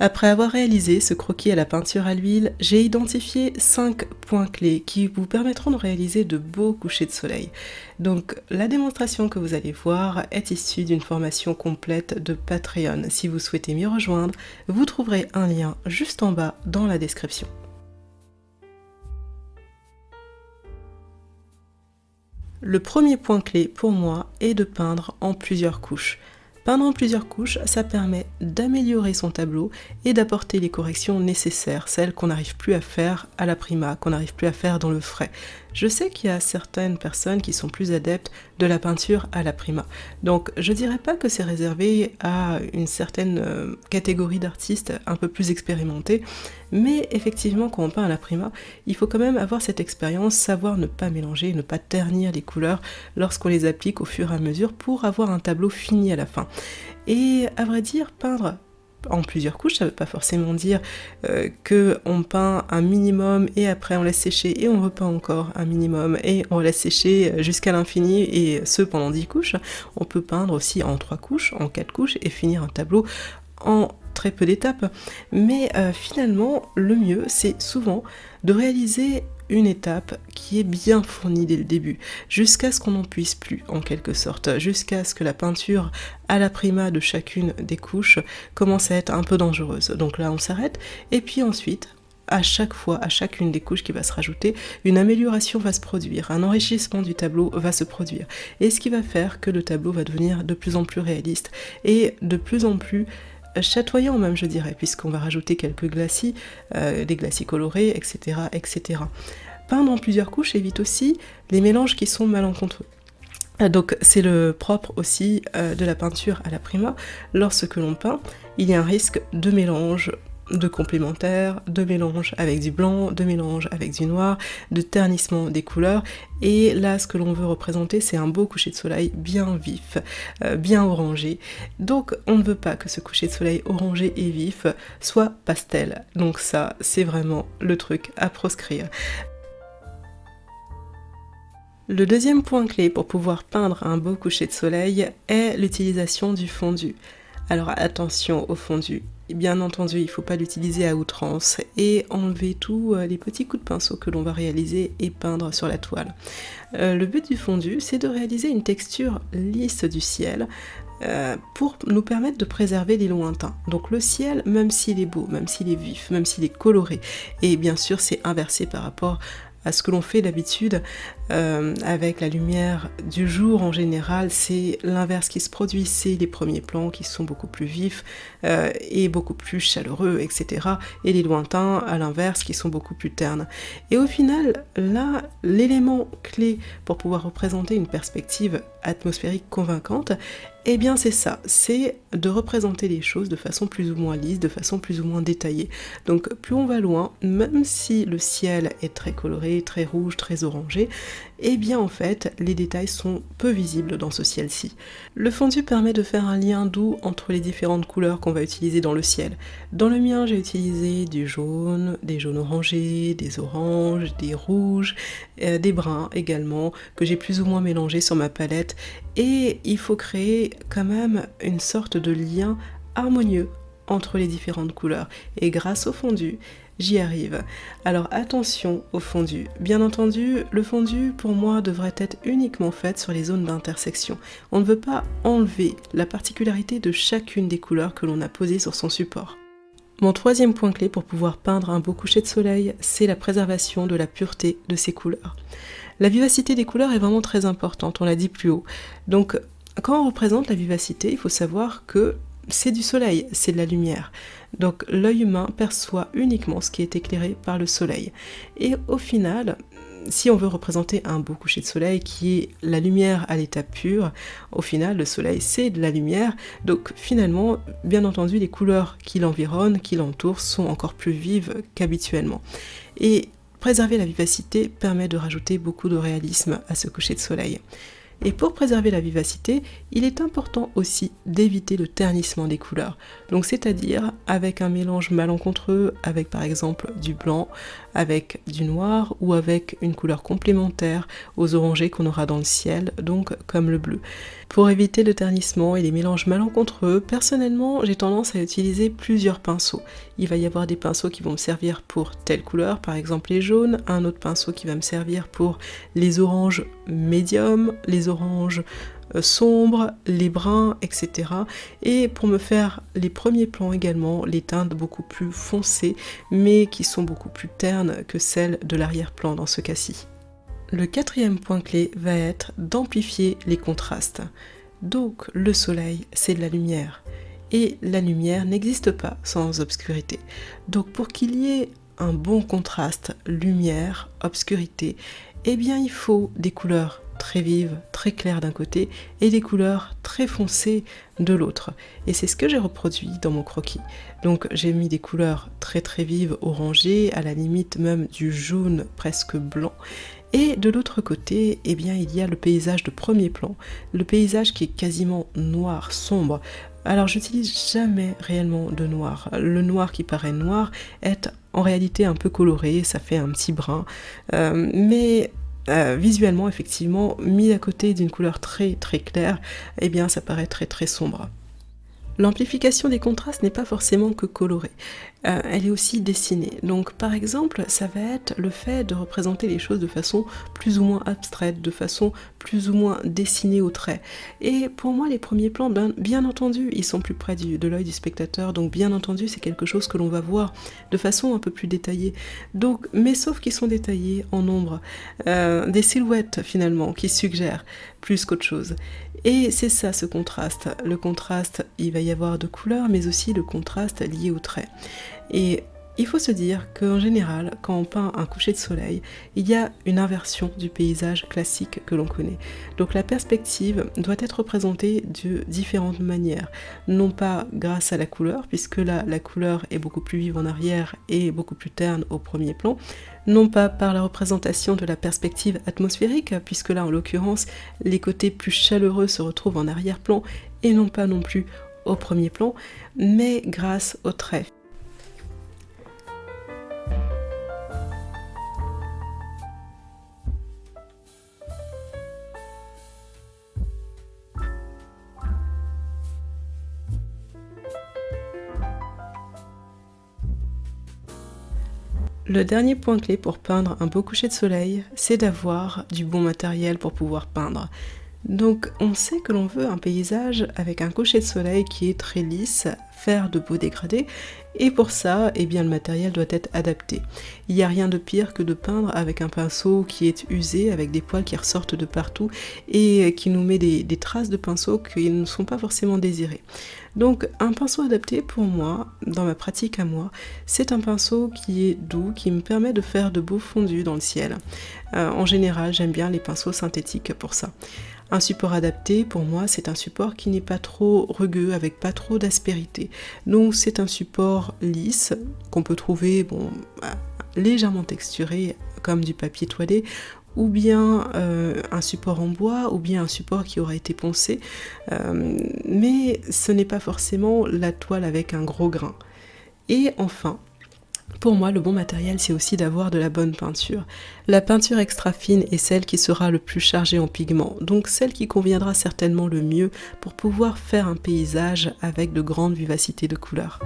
Après avoir réalisé ce croquis à la peinture à l'huile, j'ai identifié 5 points clés qui vous permettront de réaliser de beaux couchers de soleil. Donc la démonstration que vous allez voir est issue d'une formation complète de Patreon. Si vous souhaitez m'y rejoindre, vous trouverez un lien juste en bas dans la description. Le premier point clé pour moi est de peindre en plusieurs couches. Peindre en plusieurs couches, ça permet d'améliorer son tableau et d'apporter les corrections nécessaires, celles qu'on n'arrive plus à faire à la prima, qu'on n'arrive plus à faire dans le frais. Je sais qu'il y a certaines personnes qui sont plus adeptes de la peinture à la prima. Donc je dirais pas que c'est réservé à une certaine catégorie d'artistes un peu plus expérimentés, mais effectivement quand on peint à la prima, il faut quand même avoir cette expérience, savoir ne pas mélanger, ne pas ternir les couleurs lorsqu'on les applique au fur et à mesure pour avoir un tableau fini à la fin. Et à vrai dire, peindre en plusieurs couches, ça ne veut pas forcément dire qu'on peint un minimum et après on laisse sécher et on repeint encore un minimum et on laisse sécher jusqu'à l'infini et ce pendant 10 couches. On peut peindre aussi en 3 couches, en 4 couches et finir un tableau en très peu d'étapes. Mais finalement, le mieux, c'est souvent de réaliser une étape qui est bien fournie dès le début, jusqu'à ce qu'on n'en puisse plus, en quelque sorte, jusqu'à ce que la peinture à la prima de chacune des couches commence à être un peu dangereuse. Donc là, on s'arrête, et puis ensuite, à chaque fois, à chacune des couches qui va se rajouter, une amélioration va se produire, un enrichissement du tableau va se produire, et ce qui va faire que le tableau va devenir de plus en plus réaliste, et de plus en plus chatoyant même je dirais, puisqu'on va rajouter quelques glacis, des glacis colorés, etc., etc. Peindre en plusieurs couches évite aussi les mélanges qui sont malencontreux. Donc c'est le propre aussi de la peinture à la prima. Lorsque l'on peint, il y a un risque de mélange de complémentaires, de mélange avec du blanc, de mélange avec du noir, de ternissement des couleurs. Et là, ce que l'on veut représenter, c'est un beau coucher de soleil bien vif, bien orangé. Donc, on ne veut pas que ce coucher de soleil orangé et vif soit pastel. Donc ça, c'est vraiment le truc à proscrire. Le deuxième point clé pour pouvoir peindre un beau coucher de soleil est l'utilisation du fondu. Alors attention au fondu. Bien entendu, il ne faut pas l'utiliser à outrance et enlever tous les petits coups de pinceau que l'on va réaliser et peindre sur la toile. Le but du fondu, c'est de réaliser une texture lisse du ciel pour nous permettre de préserver les lointains. Donc le ciel, même s'il est beau, même s'il est vif, même s'il est coloré, et bien sûr c'est inversé par rapport à ce que l'on fait d'habitude avec la lumière du jour en général, c'est l'inverse qui se produit, c'est les premiers plans qui sont beaucoup plus vifs et beaucoup plus chaleureux, etc. Et les lointains, à l'inverse, qui sont beaucoup plus ternes. Et au final, là, l'élément clé pour pouvoir représenter une perspective atmosphérique convaincante, eh bien c'est ça, c'est de représenter les choses de façon plus ou moins lisse, de façon plus ou moins détaillée. Donc plus on va loin, même si le ciel est très coloré, très rouge, très orangé, eh bien en fait les détails sont peu visibles dans ce ciel-ci. Le fondu permet de faire un lien doux entre les différentes couleurs qu'on va utiliser dans le ciel. Dans le mien, j'ai utilisé du jaune, des jaunes orangés, des oranges, des rouges, des bruns également, que j'ai plus ou moins mélangés sur ma palette. Et il faut créer quand même une sorte de lien harmonieux entre les différentes couleurs. Et grâce au fondu, j'y arrive. Alors attention au fondu. Bien entendu, le fondu pour moi devrait être uniquement fait sur les zones d'intersection. On ne veut pas enlever la particularité de chacune des couleurs que l'on a posées sur son support. Mon troisième point clé pour pouvoir peindre un beau coucher de soleil, c'est la préservation de la pureté de ces couleurs. La vivacité des couleurs est vraiment très importante, on l'a dit plus haut. Donc quand on représente la vivacité, il faut savoir que c'est du soleil, c'est de la lumière. Donc l'œil humain perçoit uniquement ce qui est éclairé par le soleil. Et au final, si on veut représenter un beau coucher de soleil qui est la lumière à l'état pur, au final le soleil c'est de la lumière, donc finalement, bien entendu, les couleurs qui l'environnent, qui l'entourent sont encore plus vives qu'habituellement. Et préserver la vivacité permet de rajouter beaucoup de réalisme à ce coucher de soleil. Et pour préserver la vivacité, il est important aussi d'éviter le ternissement des couleurs. Donc c'est-à-dire avec un mélange malencontreux, avec par exemple du blanc, avec du noir ou avec une couleur complémentaire aux orangés qu'on aura dans le ciel, donc comme le bleu. Pour éviter le ternissement et les mélanges malencontreux, personnellement j'ai tendance à utiliser plusieurs pinceaux. Il va y avoir des pinceaux qui vont me servir pour telle couleur, par exemple les jaunes, un autre pinceau qui va me servir pour les oranges médiums, les oranges sombres, les bruns, etc. Et pour me faire les premiers plans également, les teintes beaucoup plus foncées, mais qui sont beaucoup plus ternes que celles de l'arrière-plan dans ce cas-ci. Le quatrième point clé va être d'amplifier les contrastes. Donc le soleil, c'est de la lumière. Et la lumière n'existe pas sans obscurité. Donc pour qu'il y ait un bon contraste lumière-obscurité, eh bien il faut des couleurs très vives, très claires d'un côté et des couleurs très foncées de l'autre. Et c'est ce que j'ai reproduit dans mon croquis. Donc j'ai mis des couleurs très très vives, orangées, à la limite même du jaune presque blanc. Et de l'autre côté, eh bien, il y a le paysage de premier plan, le paysage qui est quasiment noir, sombre. Alors j'utilise jamais réellement de noir. Le noir qui paraît noir est en réalité un peu coloré, ça fait un petit brun, mais visuellement effectivement, mis à côté d'une couleur très très claire, eh bien ça paraît très très sombre. L'amplification des contrastes n'est pas forcément que colorée, elle est aussi dessinée. Donc par exemple, ça va être le fait de représenter les choses de façon plus ou moins abstraite, de façon plus ou moins dessinée au trait. Et pour moi, les premiers plans, bien entendu, ils sont plus près de l'œil du spectateur, donc bien entendu, c'est quelque chose que l'on va voir de façon un peu plus détaillée. Donc, mais sauf qu'ils sont détaillés en ombre, des silhouettes finalement qui suggèrent plus qu'autre chose. Et c'est ça ce contraste. Le contraste, il va y avoir de couleurs, mais aussi le contraste lié au trait. Et il faut se dire qu'en général, quand on peint un coucher de soleil, il y a une inversion du paysage classique que l'on connaît. Donc la perspective doit être représentée de différentes manières. Non pas grâce à la couleur, puisque là, la couleur est beaucoup plus vive en arrière et beaucoup plus terne au premier plan. Non pas par la représentation de la perspective atmosphérique, puisque là, en l'occurrence, les côtés plus chaleureux se retrouvent en arrière-plan, et non pas non plus au premier plan, mais grâce au trait. Le dernier point clé pour peindre un beau coucher de soleil, c'est d'avoir du bon matériel pour pouvoir peindre. Donc on sait que l'on veut un paysage avec un coucher de soleil qui est très lisse, faire de beaux dégradés, et pour ça, eh bien, le matériel doit être adapté. Il n'y a rien de pire que de peindre avec un pinceau qui est usé, avec des poils qui ressortent de partout, et qui nous met des traces de pinceau qui ne sont pas forcément désirées. Donc un pinceau adapté pour moi, dans ma pratique à moi, c'est un pinceau qui est doux, qui me permet de faire de beaux fondus dans le ciel. En général, j'aime bien les pinceaux synthétiques pour ça. Un support adapté, pour moi, c'est un support qui n'est pas trop rugueux, avec pas trop d'aspérité. Donc c'est un support lisse, qu'on peut trouver légèrement texturé, comme du papier toilé, ou bien un support en bois, ou bien un support qui aura été poncé. Mais ce n'est pas forcément la toile avec un gros grain. Et enfin, pour moi, le bon matériel, c'est aussi d'avoir de la bonne peinture. La peinture extra fine est celle qui sera le plus chargée en pigments, donc celle qui conviendra certainement le mieux pour pouvoir faire un paysage avec de grandes vivacités de couleurs.